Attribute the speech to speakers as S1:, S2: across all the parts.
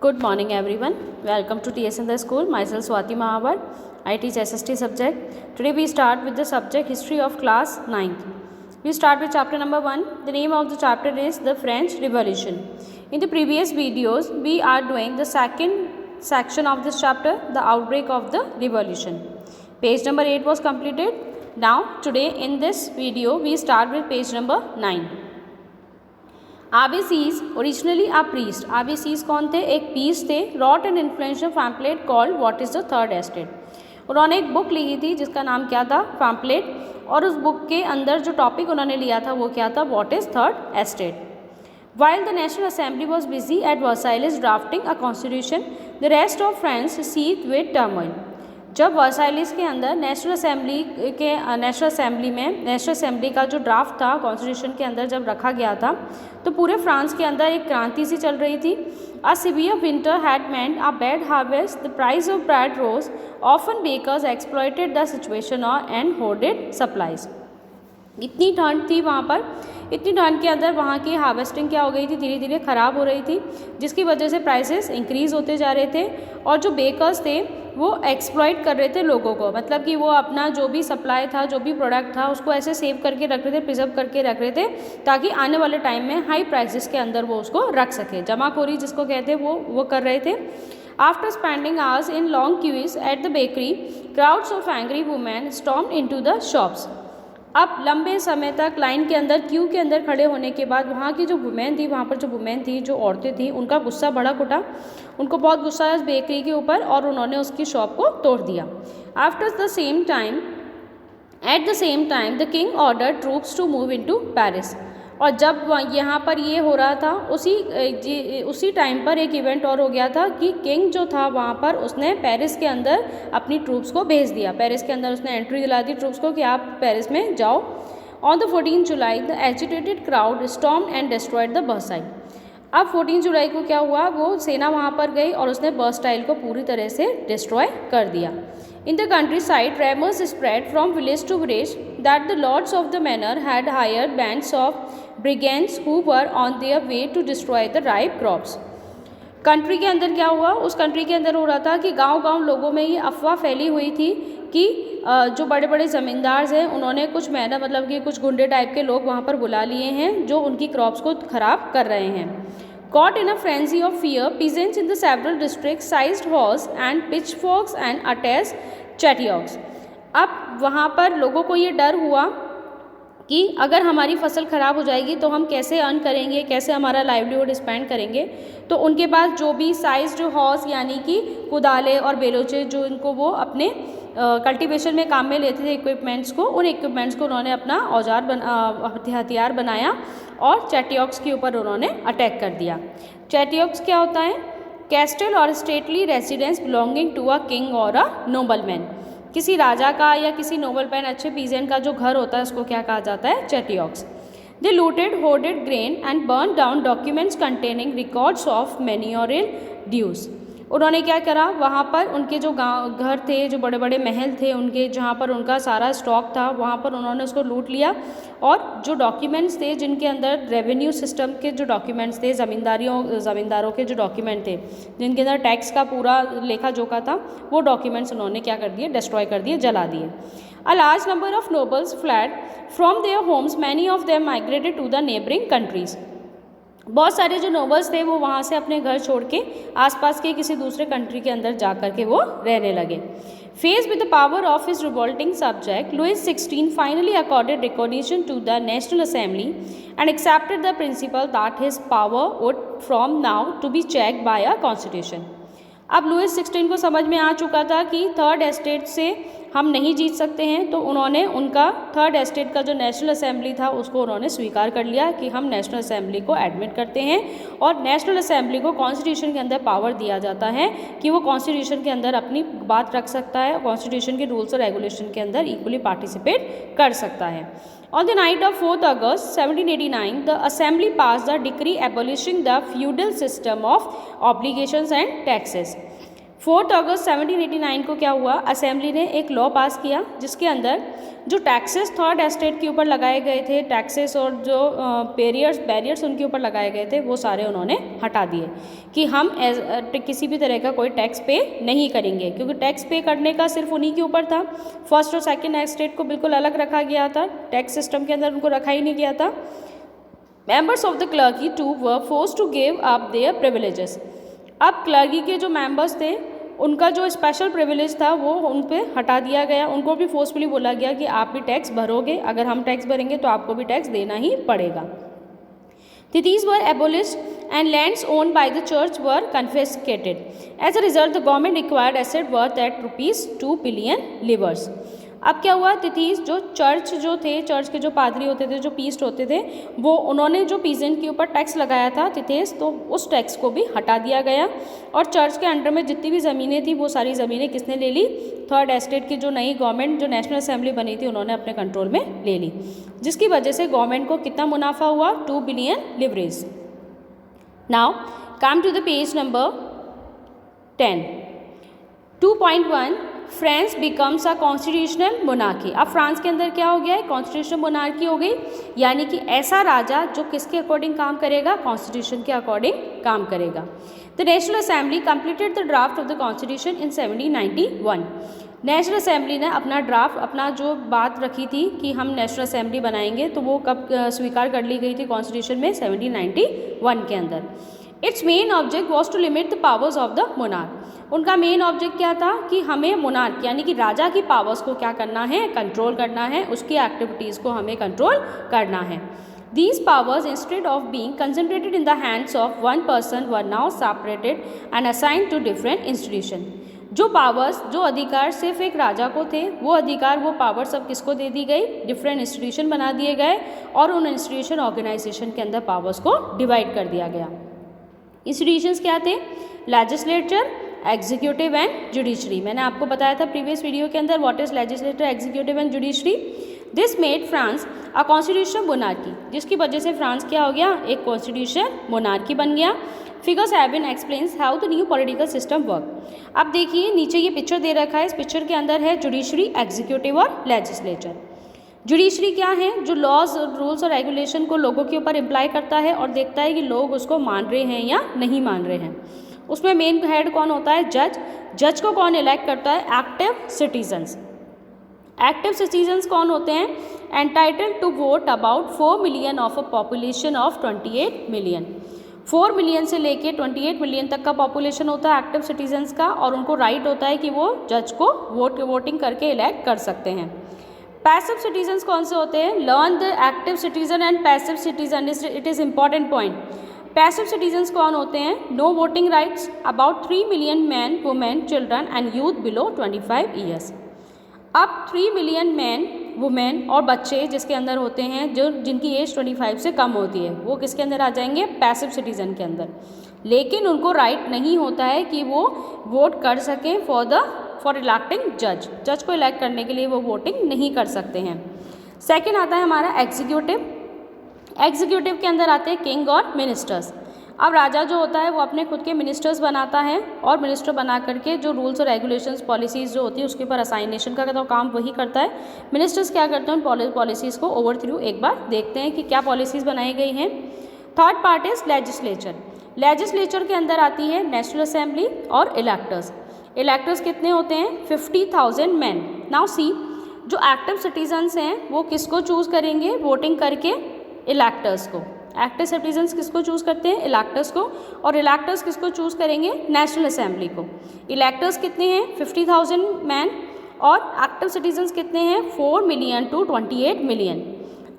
S1: Good morning everyone. Welcome to TS in the School. Myself Swati Mahavar. I teach SST subject. Today we start with the subject History of class 9th. We start with chapter number 1. The name of the chapter is the French Revolution. In the previous videos we are doing the second section of this chapter, the outbreak of the revolution. Page number 8 was completed. Now today in this video we start with page number 9. Agassiz, originally a priest. Agassiz कौन थे? एक priest थे. Wrote an influential pamphlet called What is the Third Estate. उन्होंने एक book लिखी थी जिसका नाम क्या था? पैम्पलेट. और उस बुक के अंदर जो टॉपिक उन्होंने लिया था वो क्या था? What is Third Estate. While the National Assembly was busy at Versailles drafting a constitution, the rest of France seethed with turmoil. जब वर्साइलिस के अंदर नेशनल असेंबली का जो ड्राफ्ट था कॉन्स्टिट्यूशन के अंदर जब रखा गया था तो पूरे फ्रांस के अंदर एक क्रांति सी चल रही थी. A severe winter had meant a bad harvest, the price of bread rose, often bakers exploited the situation and hoarded supplies. इतनी ठंड थी वहाँ पर, इतनी ठंड के अंदर वहाँ की हार्वेस्टिंग क्या हो गई थी, धीरे धीरे ख़राब हो रही थी, जिसकी वजह से प्राइसेस इंक्रीज़ होते जा रहे थे. और जो बेकर्स थे वो एक्सप्लॉइट कर रहे थे लोगों को, मतलब कि वो अपना जो भी सप्लाई था, जो भी प्रोडक्ट था उसको ऐसे सेव करके रख रहे थे, प्रिजर्व करके रख रहे थे ताकि आने वाले टाइम में हाई प्राइसेस के अंदर वो उसको रख सके. जमाखोरी जिसको कहते हैं वो कर रहे थे. After spending hours in long queues at the bakery, crowds of angry women stormed into the shops. अब लंबे समय तक लाइन के अंदर क्यू के अंदर खड़े होने के बाद वहाँ की जो वुमेन थी, वहाँ पर जो वुमेन थी, जो औरतें थी, उनका गुस्सा बड़ा कुटा. उनको बहुत गुस्सा है उस बेकरी के ऊपर और उन्होंने उसकी शॉप को तोड़ दिया. After the same time at the same time the king order troops to move into Paris. और जब यहाँ पर ये हो रहा था उसी टाइम पर एक इवेंट और हो गया था कि किंग जो था वहाँ पर उसने पेरिस के अंदर अपनी ट्रूप्स को भेज दिया. पेरिस के अंदर उसने एंट्री दिला दी ट्रूप्स को कि आप पेरिस में जाओ. On the 14 July the agitated crowd stormed and destroyed the Versailles. अब 14 जुलाई को क्या हुआ, वो सेना वहाँ पर गई और उसने बर्साइल को पूरी तरह से डिस्ट्रॉय कर दिया. In the countryside, rumors spread from village to village that the lords of the manor had hired bands of brigands who were on their way to destroy the ripe crops. Country के अंदर क्या हुआ, उस country के अंदर हो रहा था कि गांव-गांव लोगों में ये अफवाह फैली हुई थी कि जो बड़े बड़े ज़मींदार हैं उन्होंने कुछ मैनर मतलब कि कुछ गुंडे टाइप के लोग वहाँ पर बुला लिए हैं जो उनकी क्रॉप्स को ख़राब कर रहे हैं. Caught in a frenzy of fear, peasants in the several districts seized horses and pitchforks and attached chatioks. अब वहाँ पर लोगों को ये डर हुआ कि अगर हमारी फसल ख़राब हो जाएगी तो हम कैसे अर्न करेंगे, कैसे हमारा लाइवलीहुड स्पेंड करेंगे. तो उनके पास जो भी साइज जो हॉर्स यानी कि कुदाले और बेलोचे जो इनको वो अपने कल्टीवेशन में काम में लेते थे इक्विपमेंट्स को, उन इक्विपमेंट्स को उन्होंने अपना हथियार बनाया और चैटियोक्स के ऊपर उन्होंने अटैक कर दिया. चैटियोक्स क्या होता है? कैस्टल और stately residence belonging to a king और अ नोबलमैन. किसी राजा का या किसी नोबलमैन अच्छे पीजेंट का जो घर होता है उसको क्या कहा जाता है? Chateaux. They looted hoarded grain and burn down documents containing records of manorial dues. उन्होंने क्या करा, वहाँ पर उनके जो घर थे, जो बड़े बड़े महल थे उनके, जहाँ पर उनका सारा स्टॉक था, वहाँ पर उन्होंने उसको लूट लिया और जो डॉक्यूमेंट्स थे जिनके अंदर रेवेन्यू सिस्टम के जो डॉक्यूमेंट्स थे, ज़मींदारों के जो डॉक्यूमेंट थे जिनके अंदर टैक्स का पूरा लेखा जोखा था, वो डॉक्यूमेंट्स उन्होंने क्या कर दिए? डिस्ट्रॉय कर दिए, जला दिए. A large number of nobles fled from their homes, many of them migrated to the neighbouring countries. बहुत सारे जो नोबल्स थे वो वहाँ से अपने घर छोड़ के आसपास के किसी दूसरे कंट्री के अंदर जा कर के वो रहने लगे. Faced with the power of his revolting subject, Louis 16 finally accorded recognition to the national assembly and accepted the principle that his power would from now to be checked by a constitution. अब Louis 16 को समझ में आ चुका था कि third estate से हम नहीं जीत सकते हैं, तो उन्होंने उनका थर्ड एस्टेट का जो नेशनल असेंबली था उसको उन्होंने स्वीकार कर लिया कि हम नेशनल असेंबली को एडमिट करते हैं और नेशनल असेंबली को कॉन्स्टिट्यूशन के अंदर पावर दिया जाता है कि वो कॉन्स्टिट्यूशन के अंदर अपनी बात रख सकता है, कॉन्स्टिट्यूशन के रूल्स और रेगुलेशन के अंदर इक्वली पार्टिसिपेट कर सकता है. On the night of 4th August 1789, the Assembly passed a decree abolishing the feudal system of obligations and taxes. 4 अगस्त 1789 को क्या हुआ, असेंबली ने एक लॉ पास किया जिसके अंदर जो टैक्सेस थर्ड एस्टेट के ऊपर लगाए गए थे, टैक्सेस और जो बैरियर्स उनके ऊपर लगाए गए थे, वो सारे उन्होंने हटा दिए कि हम किसी भी तरह का कोई टैक्स पे नहीं करेंगे, क्योंकि टैक्स पे करने का सिर्फ उन्हीं के ऊपर था। फर्स्ट और सेकंड एस्टेट को बिल्कुल अलग रखा गया था, टैक्स सिस्टम के अंदर उनको रखा ही नहीं गया था। Members of the clergy too were force to give up their privileges. अब क्लर्की के जो मेंबर्स थे उनका जो स्पेशल प्रिविलेज था वो उन पे हटा दिया गया, उनको भी फोर्सफुली बोला गया कि आप भी टैक्स भरोगे, अगर हम टैक्स भरेंगे तो आपको भी टैक्स देना ही पड़ेगा। These were abolished and lands owned by the church were confiscated. As a result, the government acquired asset worth at rupees 2 billion livres. अब क्या हुआ, तिथीस जो चर्च के जो पादरी होते थे, जो पीस्ट होते थे, वो उन्होंने जो पीजेंट के ऊपर टैक्स लगाया था तिथेस, तो उस टैक्स को भी हटा दिया गया और चर्च के अंडर में जितनी भी ज़मीनें थी वो सारी ज़मीनें किसने ले ली, थर्ड एस्टेट की जो नई गवर्नमेंट, जो नेशनल असेंबली बनी थी, उन्होंने अपने कंट्रोल में ले ली, जिसकी वजह से गवर्नमेंट को कितना मुनाफा हुआ, 2 billion livres. Now come to the page number 10। 2.1 France becomes a constitutional monarchy. अब फ्रांस के अंदर क्या हो गया है, कॉन्स्टिट्यूशनल मोनार्की हो गई, यानी कि ऐसा राजा जो किसके अकॉर्डिंग काम करेगा, कॉन्स्टिट्यूशन के अकॉर्डिंग काम करेगा। The national assembly completed the draft of the constitution in 1791। National assembly ने अपना ड्राफ्ट, अपना जो बात रखी थी कि हम नेशनल असेंबली बनाएंगे, तो वो कब स्वीकार कर ली गई थी कॉन्स्टिट्यूशन में, 1791 के अंदर। Its main object was to limit the powers of the monarch. उनका मेन ऑब्जेक्ट क्या था कि हमें मोनार्क यानी कि राजा की पावर्स को क्या करना है, कंट्रोल करना है, उसकी एक्टिविटीज़ को हमें कंट्रोल करना है। These powers, instead of being concentrated in the hands of one person, were now separated and assigned to different institutions. जो पावर्स, जो अधिकार सिर्फ एक राजा को थे, वो अधिकार, वो पावर सब किसको दे दी गई, डिफरेंट इंस्टीट्यूशन बना दिए गए और उन इंस्टीट्यूशन ऑर्गेनाइजेशन के अंदर पावर्स को डिवाइड कर दिया गया। इंस्टीट्यूशंस क्या थे, लेजिस्लेचर, एग्जीक्यूटिव एंड जुडिशरी। मैंने आपको बताया था प्रीवियस वीडियो के अंदर what is legislator, executive and judiciary. This made France a constitutional monarchy, जिसकी वजह से फ्रांस क्या हो गया, एक कॉन्स्टिट्यूशन मोनार्की बन गया। Figures have been explains how the new political system work. अब देखिए नीचे ये पिक्चर दे रखा है, इस पिक्चर के अंदर है जुडिशरी, एग्जीक्यूटिव और लेजिस्लेचर। जुडिशरी क्या है, जो लॉज, रूल्स और रेगुलेशन को लोगों के ऊपर इम्प्लाई करता है और देखता है कि लोग उसको मान रहे हैं या नहीं मान रहे हैं। उसमें मेन हेड कौन होता है, जज। जज को कौन इलेक्ट करता है, एक्टिव सिटीजन्स। एक्टिव सिटीजन्स कौन होते हैं, entitled to vote about 4 million of a population of 28 million. 4 million से लेके 28 मिलियन तक का पॉपुलेशन होता है एक्टिव सिटीजन्स का, और उनको राइट होता है कि वो जज को वोटिंग करके इलेक्ट कर सकते हैं। पैसिव सिटीजन्स कौन से होते हैं, learn the active citizen and passive citizen, it is important point. Passive citizens कौन होते हैं, no voting rights, about 3 million man, women, children and youth below 25 years. अब 3 मिलियन मैन, वुमेन और बच्चे जिसके अंदर होते हैं, जो जिनकी एज 25 से कम होती है, वो किसके अंदर आ जाएंगे, पैसिव सिटीजन के अंदर। लेकिन उनको राइट नहीं होता है कि वो वोट कर सकें फॉर इलेक्टिंग जज। जज को इलेक्ट करने के लिए वो वोटिंग नहीं कर सकते हैं। सेकेंड आता है हमारा एग्जीक्यूटिव। एग्जीक्यूटिव के अंदर आते हैं किंग और मिनिस्टर्स। अब राजा जो होता है वो अपने खुद के मिनिस्टर्स बनाता है और मिनिस्टर बना करके जो रूल्स और रेगुलेशंस, पॉलिसीज़ जो होती है उसके ऊपर असाइनेशन का तो काम वही करता है। मिनिस्टर्स क्या करते हैं, उन पॉलिसीज़ को ओवर थ्रू एक बार देखते हैं कि क्या पॉलिसीज़ बनाई गई हैं। Third part is legislature. Legislature के अंदर आती है नेशनल असेंबली और इलेक्टर्स। इलेक्टर्स कितने होते हैं, 50,000 मैन। नाउ सी, जो एक्टिव सिटीजन्स हैं वो किसको चूज़ करेंगे, वोटिंग करके इलेक्टर्स को। एक्टिव सिटीजन्स किसको चूज़ करते हैं, इलेक्टर्स को, और इलेक्टर्स किसको चूज़ करेंगे, नेशनल असेंबली को। इलेक्टर्स कितने हैं, 50,000 मैन, और एक्टिव सिटीजन्स कितने हैं, 4 मिलियन टू 28 मिलियन।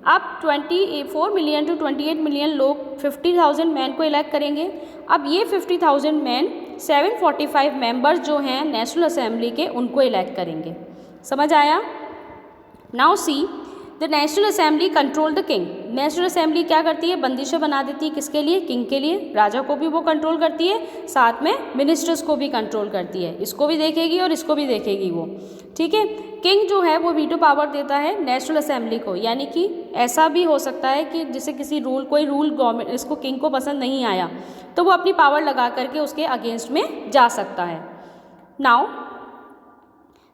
S1: अब 24 मिलियन टू 28 मिलियन लोग 50,000 मैन को इलेक्ट करेंगे। अब ये 50,000 मैन 745 मेंबर्स जो हैं नेशनल असेंबली के, उनको इलेक्ट करेंगे। समझ आया। Now see, the national assembly control the king. National assembly क्या करती है, बंदिशें बना देती है, किसके लिए, किंग के लिए। राजा को भी वो कंट्रोल करती है, साथ में मिनिस्टर्स को भी कंट्रोल करती है। इसको भी देखेगी और इसको भी देखेगी वो, ठीक है। किंग जो है वो वीटो पावर देता है नेशनल असेंबली को, यानी कि ऐसा भी हो सकता है कि जैसे कोई रूल गवर्नमेंट, इसको किंग को पसंद नहीं आया तो वो अपनी पावर लगा करके उसके अगेंस्ट में जा सकता है। Now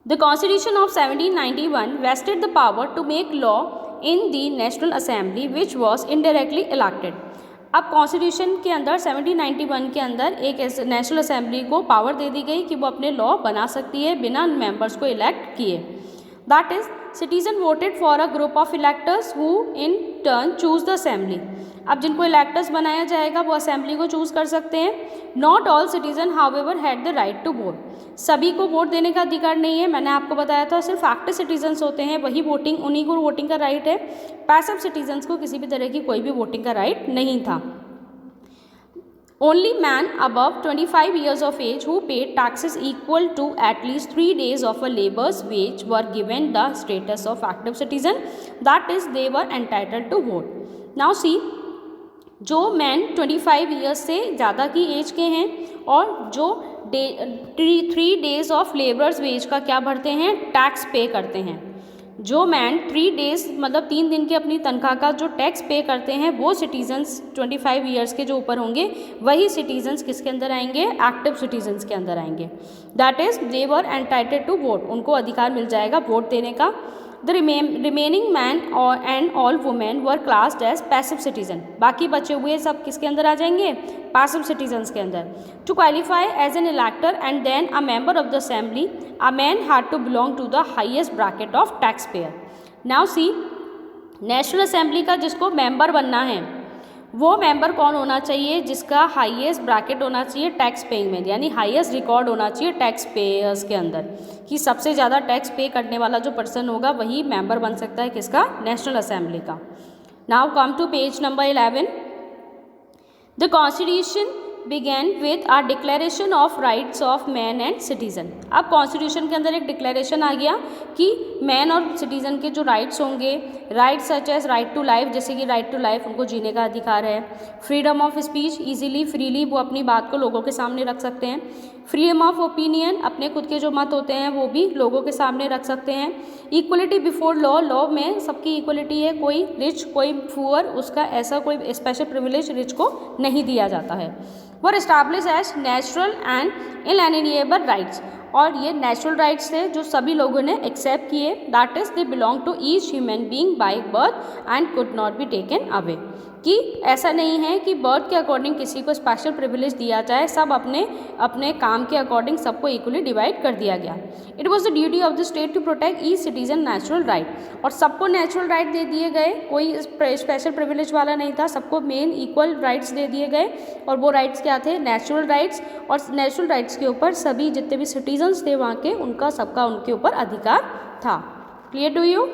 S1: the constitution of 1791 vested the power to make law in the national assembly which was indirectly elected. अब कॉन्स्टिट्यूशन के अंदर 1791 के अंदर एक नेशनल असेंबली को पावर दे दी गई कि वो अपने लॉ बना सकती है बिना मेंबर्स को इलेक्ट किए। That is citizen voted for a group of electors who in turn choose the assembly. अब जिनको इलेक्टर्स बनाया जाएगा वो असेंबली को चूज कर सकते हैं। Not all citizen however had the right to vote. सभी को वोट देने का अधिकार नहीं है। मैंने आपको बताया था सिर्फ एक्टिव सिटीजन्स होते हैं वही वोटिंग, उन्हीं को वोटिंग का राइट है। पैसिव सिटीजन्स को किसी भी तरह की कोई भी वोटिंग का राइट नहीं था। Only man above 25 years of age who paid taxes equal to at least 3 days of a labor's wage were given the status of active citizen, that is they were entitled to vote. Now see, जो man 25 years से ज़्यादा की as के हैं और जो 3 days of labours veg का क्या भरते हैं, टैक्स पे करते हैं। जो मैन 3 डेज मतलब 3 दिन की अपनी तनख्वाह का जो टैक्स पे करते हैं वो सिटीजन्स 25 ईयर्स के जो ऊपर होंगे वही सिटीजन्स किसके अंदर आएंगे, एक्टिव सिटीजन्स के अंदर आएंगे। That is they were entitled to vote, उनको अधिकार मिल जाएगा वोट देने का। द रिमेनिंग मैन और and all women were classed as passive citizen. बाकी बचे हुए सब किसके अंदर आ जाएंगे, पैसिव सिटीजन्स के अंदर। To qualify as an elector and then a member of the assembly a man had to belong to the highest bracket of tax payer. Now see, national assembly का जिसको मेंबर बनना है वो member कौन होना चाहिए, जिसका हाईएस्ट ब्रैकेट होना चाहिए टैक्स पेइंग में, यानी हाईएस्ट रिकॉर्ड होना चाहिए टैक्स पेयर्स के अंदर कि सबसे ज़्यादा टैक्स पे करने वाला जो पर्सन होगा वही मेंबर बन सकता है किसका, नेशनल असेंबली का। Now come to page number 11। The constitution began with a declaration of rights of man and citizen. अब कॉन्स्टिट्यूशन के अंदर एक डिक्लेरेशन आ गया कि मैन और सिटीजन के जो राइट्स होंगे, rights such as right to life, जैसे कि राइट टू लाइफ उनको जीने का अधिकार है। Freedom of speech, easily freely वो अपनी बात को लोगों के सामने रख सकते हैं। फ्रीडम ऑफ ओपिनियन, अपने खुद के जो मत होते हैं वो भी लोगों के सामने रख सकते हैं। इक्वलिटी बिफोर लॉ, लॉ में सबकी इक्वलिटी है, कोई रिच कोई पुअर, उसका ऐसा कोई स्पेशल प्रिविलेज रिच को नहीं दिया जाता है। Were establish as natural and inalienable rights, और ये नेचुरल राइट्स थे जो सभी लोगों ने एक्सेप्ट किए। That is they belong to each human being by birth and could not be taken away, कि ऐसा नहीं है कि बर्थ के अकॉर्डिंग किसी को स्पेशल प्रिविलेज दिया जाए, सब अपने अपने काम के अकॉर्डिंग सबको इक्वली डिवाइड कर दिया गया। It was the duty of the state to protect each citizen natural right, और सबको नेचुरल राइट दे दिए गए, कोई स्पेशल प्रिविलेज वाला नहीं था, सबको मेन इक्वल राइट्स दे दिए गए। और वो राइट्स क्या थे, नेचुरल राइट्स, और नेचुरल राइट्स के ऊपर सभी जितने भी सिटीजन्स थे वहाँ के, उनका सबका उनके ऊपर अधिकार था। Clear to you?